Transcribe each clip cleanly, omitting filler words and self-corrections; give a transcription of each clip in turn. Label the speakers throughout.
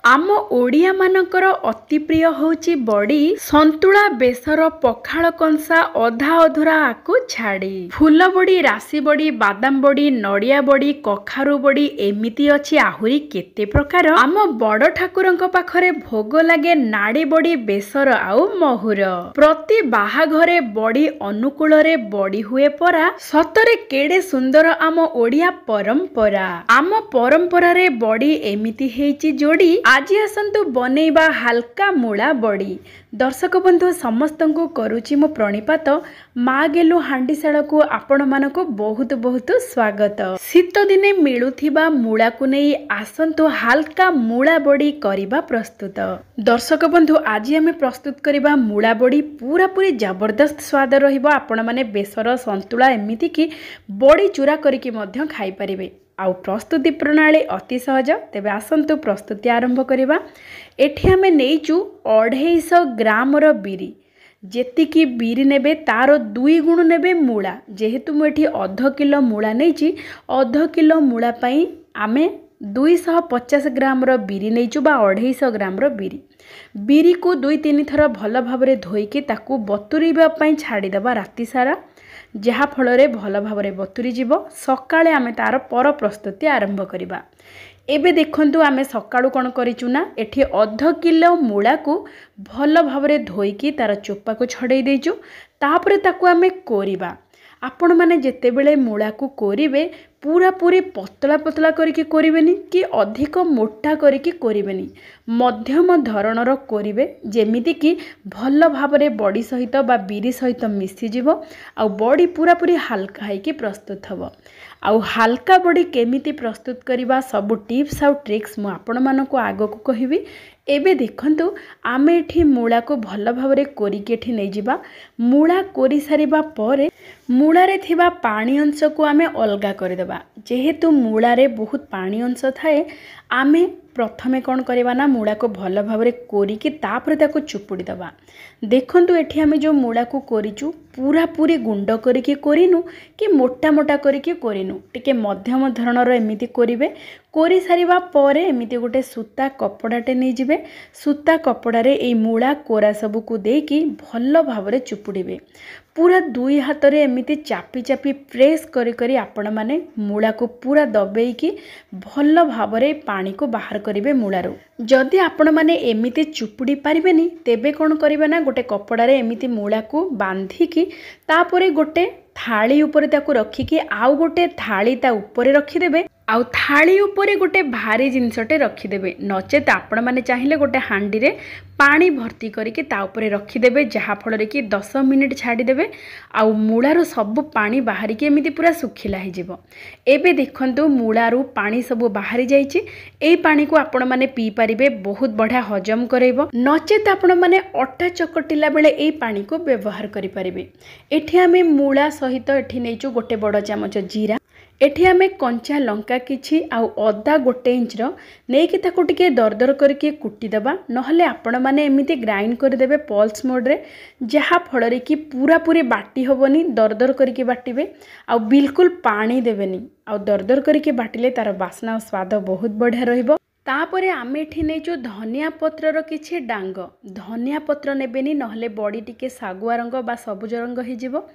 Speaker 1: आम ओडिया मानकर अति प्रिय होची बड़ी संतुला बेसर पखाल कंसा अधा अधुरा आकु छाड़ी फूल बड़ी राशि बड़ी बादाम बड़ी नड़िया बड़ी कखारु बड़ी एमिति अछि आहुरी केते प्रकार आम बड़ ठाकुरंक पाखरे भोग लागे नाड़ी बड़ी बेसर आउ महुर प्रति बाहाघरे बड़ी अनुकूल रे बड़ी हुए परा सतरे केड़े सुंदर आम ओडिया परंपरा आम परंपरा रे बड़ी एमिति हेची जोड़ी आज आसतु बनैबा हाल्का मूला बड़ी दर्शक बंधु समस्त को करुची मो प्रणिपात माँ गेलु हांडीशाला को आपण मानको बहुत बहुत स्वागत। शीत दिने मिलुथिबा मूला को नहीं आसतु हाल्का मूला बड़ी करिबा प्रस्तुत। दर्शक बंधु आज आमे प्रस्तुत करिबा मूला बड़ी पूरा पूरी जबरदस्त स्वाद रहिबो। आपण माने बेसर संतुला एमिति कि बड़ी चूरा करिकि मध्य खाई परिबे। आउ प्रस्तुति प्रणाली अति सहज। तेबे आसंतु प्रस्तुति आरंभ करिबा। एठी आमे नेइचु 250 ग्राम रो बिरी जेतिकी बिरी नेबे तार 2 गुण नेबे मूला। जेहेतु मु एठी अध किलो मूला नेइची अध किलो मूला पई आमे 250 ग्राम रो बिरी नेइचु बा 250 ग्राम रो बिरी को 2-3 थर भल भाबरे धोइकी ताकू बतुरीबा पई छाडी दबा राती सारा जहा फल रे भल भाबरे बतुरी जीवो। सकाळे आमे तार पर प्रस्तुति आरंभ करिबा। एबे देखंतु आमे सकाळु कोन करिचु ना एठी अध किलो मूला को भल भाबरे धोइकी तार चोपा को छडई देइचु। तापरे ताकू आमे कोरिबा। आपण माने जेते बेले मूला को कोरिबे पूरा पूरी पतला पतला करिके कोरिबेनी कि अधिक मोटा करिके कोरिबेनी मध्यम धरणर कोरिबे जेमिति कि भल भाबरे बड़ी सहित बा बिरी सहित मिसी जीवो। आ बड़ी पूरा पूरी हल्का हैकी प्रस्तुत हबो। आउ हल्का बड़ी केमिति प्रस्तुत करिबा सब टिप्स आउ ट्रिक्स मु आपण मानको आगो को कहिबी। एबे देखंतु आमे एठी मूला को भल भाबरे कोरिके एठी नै जिबा। मूला कोरी सारिबा परे मूला रे थिबा पानी अंश को आमे अलगा कर देबा। जेहेतु मूला रे बहुत पानी अंश थाए आमे प्रथमे कौन करवा ना मूला को भल भाबरे कोरिकी तापर ताको चुपुड़ी दबा। देखंतु एठी आमे जो मूला को कोरिचु पूरा पूरी गुंड करिके कोरिनु कि मोटा मोटा करिके कोरिनु टिके मध्यम धरणर एमिति कोरिबे। कोरी सारिबा परे एमिति गोटे सूता कपड़ाटे नै जिवे। सूता कपड़ा रे एई मूला कोरा सबु को देकी भल भाबरे चुपुड़ीबे। पूरा 2 हाथ रे एमिति चापी चापी प्रेस करी करी आपण माने मूला को पूरा दबेईकी भल भाबरे पानी को बाहर करिवे मूलारो। जदि आपण माने एमिति चुपुड़ी पारिबेनी तेबे कोन करिवे ना गोटे कपड़ा रे एमिति मूला को बांधिकी तापरे गोटे थाली ऊपर ताकू रखिकी आउ गोटे थाली ता ऊपर रखिदेबे। आउ थाली ऊपर गोटे भारी जिनसटे रखिदेबे। नचेत आपण माने चाहिए गोटे हांडी रे पानी भर्ती करके ता ऊपर रखिदेबे जहा फल कि 10 मिनिट छाड़ीदेबे। आउ मूलारू सब पानी बाहर के एमिति पूरा सुखिला हो जिवो। एबे देखंतु मूलारू पानी सब बाहरी जाइछि। एई पानी को आपण माने पी परिबे बहुत बढ़िया हजम करैबो। नचेत आपण माने अटा चकटिला बेले एई पानी को व्यवहार करि परिबे। एठी आमे मूला सहित एठी नेइचु गोटे बड़ चामच जीरा। एठी आमे कंचा लंका किछि आउ अदा 1 इंच रो नेकी ताको टिके दरदर करके कुटी दबा। नहले आपण माने एमिति ग्राइंड कर देबे पल्स मोड रे जहा फल रे कि पूरा पूरी बाटी होबनी दरदर करके बाटिबे। आउ बिल्कुल पानी देबेनी। आउ दरदर करके बाटिले तार बास्ना और स्वाद बहुत बढ़िया रहिबो। तापरे आमे एठी नेचु धनिया पत्र रो किछि डांग। धनिया पत्र नेबेनी नहले बड़ी टिके सागुआ रंग बा सबुज रंग हो जिवो।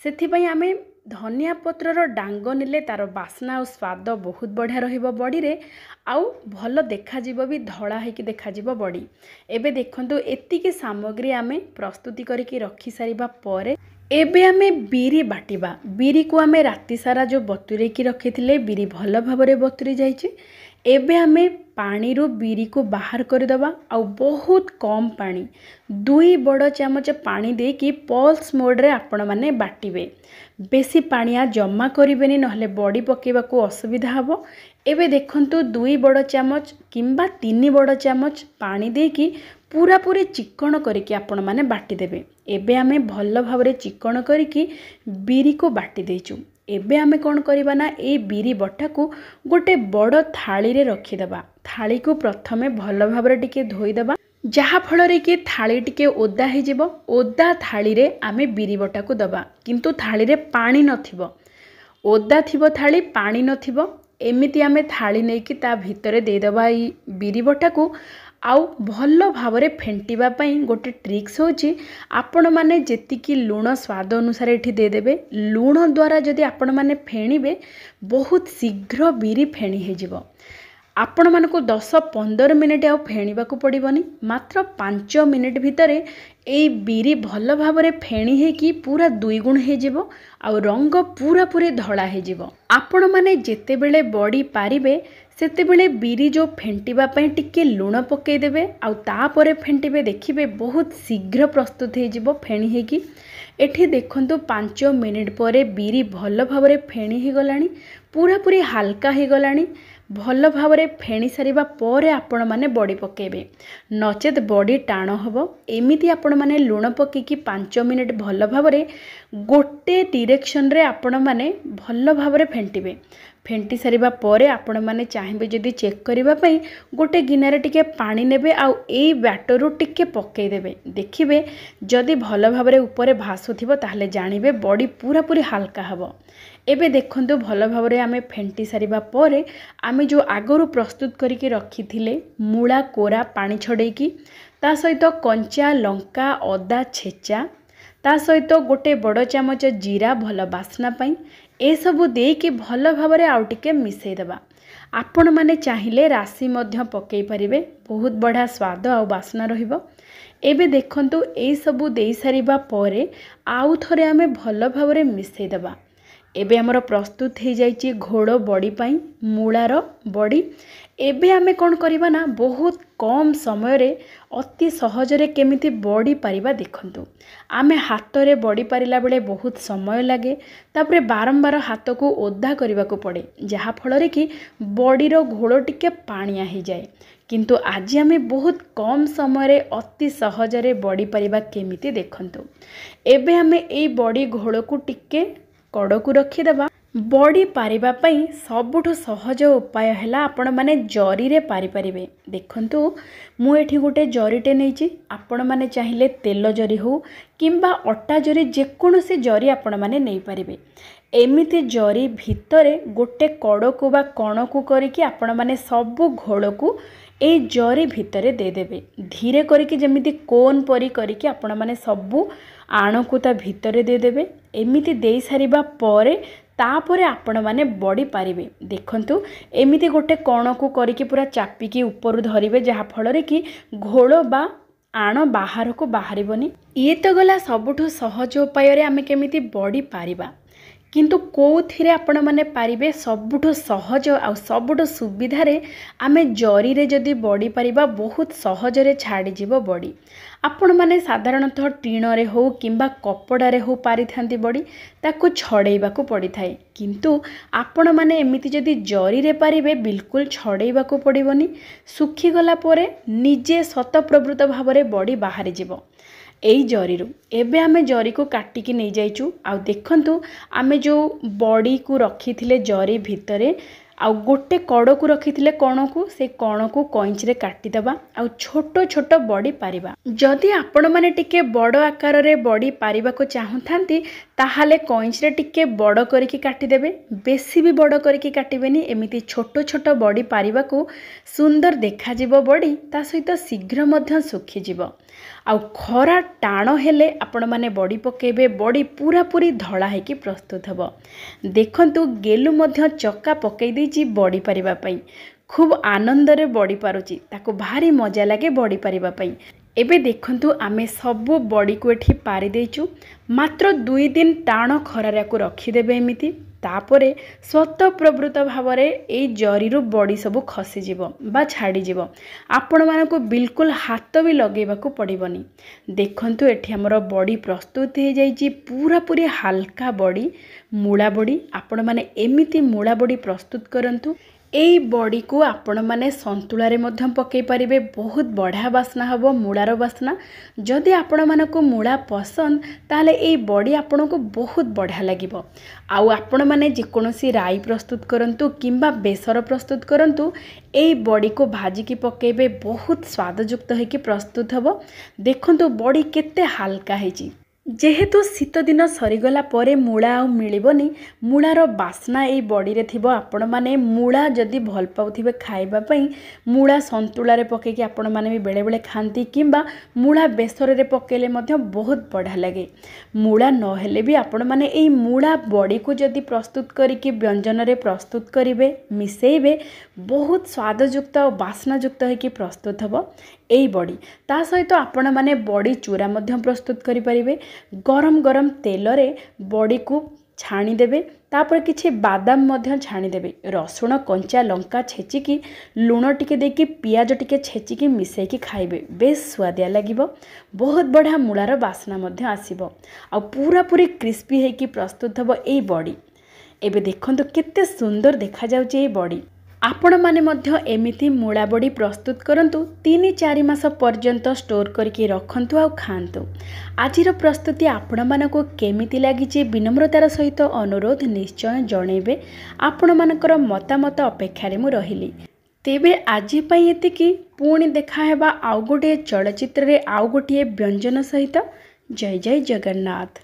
Speaker 1: सेथि पई आमे धनिया पत्र रो डांग नेले तार बास्ना और स्वाद बहुत बढ़िया रहिबो बड़ी रे। आउ भल देखा जिवो भी धड़ा हेकि देखा जिवो बड़ी। एबे देखंतु एतिके सामग्री आमे प्रस्तुति करिकि रखि सारिबा परे एबे आमे बिरी बाटिबा। बिरी को आमे राती सारा जो बतुरे की रखिथिले बिरी भल भाबरे बतुरी जाइछि। एबे आमे पानी रो बिरी को बाहर कर दबा। आउ बहुत कम पानी 2 बड़ चामच पानी दे कि पल्स मोड रे आपण माने बाटिबे। बेसी पानिया जमा करिबेनी नहले बड़ी पकेबा को असुविधा हबो। एबे देखंतु 2 बड़ चामच किंबा 3 बड़ चामच पानी दे कि पूरा पूरी चिकन करिके आपण माने बाटी देबे। एबे आमे भल भाबरे चिकन करिके बिरी को बाटी देइचु। एबे आमे कोन करिबा ना ए बिरी बटा को गोटे बड़ थाली रे रखि दबा। थाली को प्रथमे भल भाबरे टिके धोई दबा जहा फल रे कि थाली टिके ओदा हे जिवो। ओदा थाली रे आमे बिरी बटा को दबा किंतु थाली रे पानी नथिबो। ओदा थिबो थाली पानी नथिबो। एमिति आमे थाली नहीं कि ता भितरे देदेबा ई बिरी बटा को आउ भल भाव फेंटिबा पई गोटे ट्रिक्स होची आपण माने जेतिकी लूण स्वाद अनुसार एठी देदेबे। लूण द्वारा जदि आपण माने फेणिबे बहुत शीघ्र बिरी फेणी हे जिवो। आपण मानको 10-15 मिनिट आउ फेणिबाकू पड़िबनी, मात्र 5 मिनिट भितरे एई बिरी भल भाव फेणी हे कि पूरा 2 गुण हे जिवो आउ रंग पूरा पूरी धला हे जिवो। आपण माने जेते बेले बड़ी पारिबे सेते बेले बिरी जो फेंटिबा पई टिके लूण पकई देबे आउ तापरे फेंटिबे, देखिबे बहुत शीघ्र प्रस्तुत हे जिवो फेणी हे कि। एठी देखंतु 5 मिनिट परे बिरी भल भाव फेणी हे गलानी, पूरा पूरी हल्का हे गलानी। भल भाव फेणी सारिबा परे आपण माने बड़ी पकेबे, नचेत बड़ी टाण हबो। एमिति आपण माने लूण पकेकी 5 मिनिट भल भाव गोटे डायरेक्शन रे आपण माने भल भाव फेंटिबे। फेंटी सारिबा परे आपण माने चाहिबे जदि चेक करिबा पई गोटे गिनारे टिके पानी नेबे आउ एई बैटर टिके पकई देबे। देखिबे जदि भल भाव ऊपर भासुथिबो ताहले जानिबे बड़ी पूरा पूरी हल्का हबो। एबे देखंतु भल भाव आमे फेंटी सारिबा परे आमे जो आगरु प्रस्तुत करिके रखिथिले मूला कोरा पानी छड़ेकी ता सहित कंचा लंका अदा छेचा ता सहित गोटे बड़ चामच जीरा भल बास्ना पाई ए सबु देकी भल भाव आउ टिके मिसई देबा। आपण माने चाहिए राशि मध्य पकई परिबे, बहुत बढ़िया स्वाद आउ बास्ना रहिबो। एबे देखंतु ए सबु देई सारिबा परे आउ थरे आमे भल भाव मिसई देबा। एबे हमर प्रस्तुत हो जाइए घोड़ बड़ी पाई मूलार बड़ी। एबे आमे कौन करिबा ना बहुत कम समय रे अति सहजरे केमिति बड़ी पारिबा देखंतु। आमे हाथ रे बड़ी पारिला बेले बहुत समय लगे, तापरे बारंबार हाथ को ओदा करने को पड़े जहा फल रे कि बड़ीर घोड़ टिके पानिया हो जाए। किंतु आज आमे बहुत कम समय रे अति सहजरे बड़ी पारिबा केमिति देखंतु। एबे आमे एई बड़ी घोड़ को टिके कड़ को रखीदेवा। बड़ी पारिबा पई सबुठु सहज उपाय हैला आपण माने जरी रे पारि परिबे। देखंतु मु एठी गोटे जरीटे नैची, आपण माने चाहिए तेल जरी हो किंबा अटा जरी जेकोसी जरी आपण माने नहीं पारिबे। एमिति जरी भितरे गोटे कड़ को बा कण को करिकि आपण माने सबु घोड़ को ए जरी भितरे दे देबे। धीरे करिकि जेमिति कोन परी करिकि आपण माने सबु आण को ता भितरे दे देबे। एमिति देई सारिबा परे तापरे आपण माने बड़ी पारिबे। देखंतु एमिति गोटे कण को करिकि पूरा चापिकी ऊपर धरिबे जहा फल रे कि घोड़ बा आण बाहर को बाहरिबनी। ये तो गला सबुठु सहज उपाय रे आमे केमिति बड़ी पारिबा। किंतु कोथिरे आपण माने पारिबे सबुठु सहज आ सबुठु सुविधा रे आमे जरी रे जदी बड़ी पारिबा बहुत सहज रे छाड़ी जीवो बड़ी। आपण माने साधारणतः टीण रे हो किंबा कपड़ा रे हो पारि थांती बड़ी, ताकू छड़ेइबा को पड़ी थाए। किंतु आपण माने एमिति जदी जरी रे पारिबे बिल्कुल छड़ेइबा को पड़िबोनी। सुखी गला परे निजे सतप्रवृत भाव रे बड़ी बाहरी जीवो एई जरीरु। एबे आमे जरी को काटिकी नहीं जाइचु। आ देखंतु आमे जो बड़ी को रखिथिले जरी भितरे आउ गोटे कड़ को रखिथिले कण को, से कण को कइंच रे काटिदबा आउ छोटो छोटो बड़ी पारिबा। जदि आपण माने टिके बड़ आकार रे बड़ी पारिबा को चाहुथांती ताहाले कइंच रे टिके बड़ करिकि काटि देबे, बेसी भी बड़ करिकि काटिबेनी। एमिति छोटो छोटो बड़ी पारिबा को सुंदर देखा जिवो बड़ी, ता सहित शीघ्र मध्य सुखी जिवो। आउ खरा टाण हेले आपण माने बड़ी पकेबे, बड़ी पूरा पूरी धड़ा हेकी प्रस्तुत हबो। देखंतु गेलु मध्य चक्का पकई देछि बड़ी पारिबा पई, खूब आनंद रे बड़ी पारुची, ताको भारी मजा लागे बड़ी पारिबा पई। एबे देखंतु आमे सबु बड़ी को एठी पारि देइचु। मात्र 2 दिन टाण खरारे को रखी देबे एमिति। तापरे स्वतःप्रवृत्त भाव में ये जरीरु बड़ी सबू खसीज बा छाड़ी जीव। आपण मानक बिल्कुल हाथ भी लगेबा को पड़िबनी। देखंतु एठी हमर बड़ी प्रस्तुत हो जाइए, पूरा पूरी हल्का बड़ी मूला बड़ी। आपण माने एमिति मूला बड़ी प्रस्तुत करंतु। एई बड़ी को आपण माने संतुलारे मध्य पकई पारिबे, बहुत बढ़िया बास्ना हबो मूलार बास्ना। जदि आपण मानको मूला पसंद ताले एई बड़ी आपण को बहुत बढ़िया लागिबो। आउ आपण माने जेकोसी राई प्रस्तुत करंतु किंबा बेसर प्रस्तुत करंतु, एई बड़ी को भाजी की पकेबे, बहुत स्वादयुक्त होइकी प्रस्तुत हबो। देखंतु बड़ी केते हल्का हेची। जेहेतु शीत दिन सरीगला परे मूला आउ मिलबनी मूलार बास्ना यही बड़ी रे थिबो। आपण माने मूला जदि भल पाउथिबे खाइबा पई मूला संतुलारे पकेकी आपण माने भी बेले बेले खांती किंबा मूला बेसर रे पकेले मध्य बहुत बढ़िया लगे। मूला न हेले भी आपण माने एई मूला बड़ी को जदि प्रस्तुत करिकि व्यंजन रे प्रस्तुत करिवे मिसेइबे बहुत स्वादयुक्त और बास्नायुक्त होइकि प्रस्तुत हबो एई बड़ी। ता सहित आपण माने बड़ी चूरा मध्य प्रस्तुत करि परिबे। गरम गरम तेल रे बड़ी को छाणी देबे। तापर किछि बादाम मध्य छाणी देबे। रसुण कंचा लंका छेचिकी लूण टिके देकी पियाज टिके छेचिकी मिसेकी खाइबे बेस स्वादिया लागिबो। बहुत बढ़िया मूलार बास्ना मध्य आसीबो आ पूरा पूरी क्रिस्पी हेकी प्रस्तुत हबो एई बड़ी। एबे देखंतु केते सुंदर देखा जाउची एई बड़ी। आपण माने मध्य एमिति मूला बड़ी प्रस्तुत करंतु 3-4 मास पर्यंत स्टोर करके रखंतु आ खांतु। आजिर प्रस्तुति आपण मानको केमिति लागिची विनम्रतार सहित अनुरोध निश्चय जणेबे। आपण मानकर मतामत अपेक्षारे मु रहिली। तेबे आजि पई एतिकी पुणी देखा हेबा आउ गोटे चलचित्र रे आउ गोटे व्यंजन सहित। जय जय जगन्नाथ।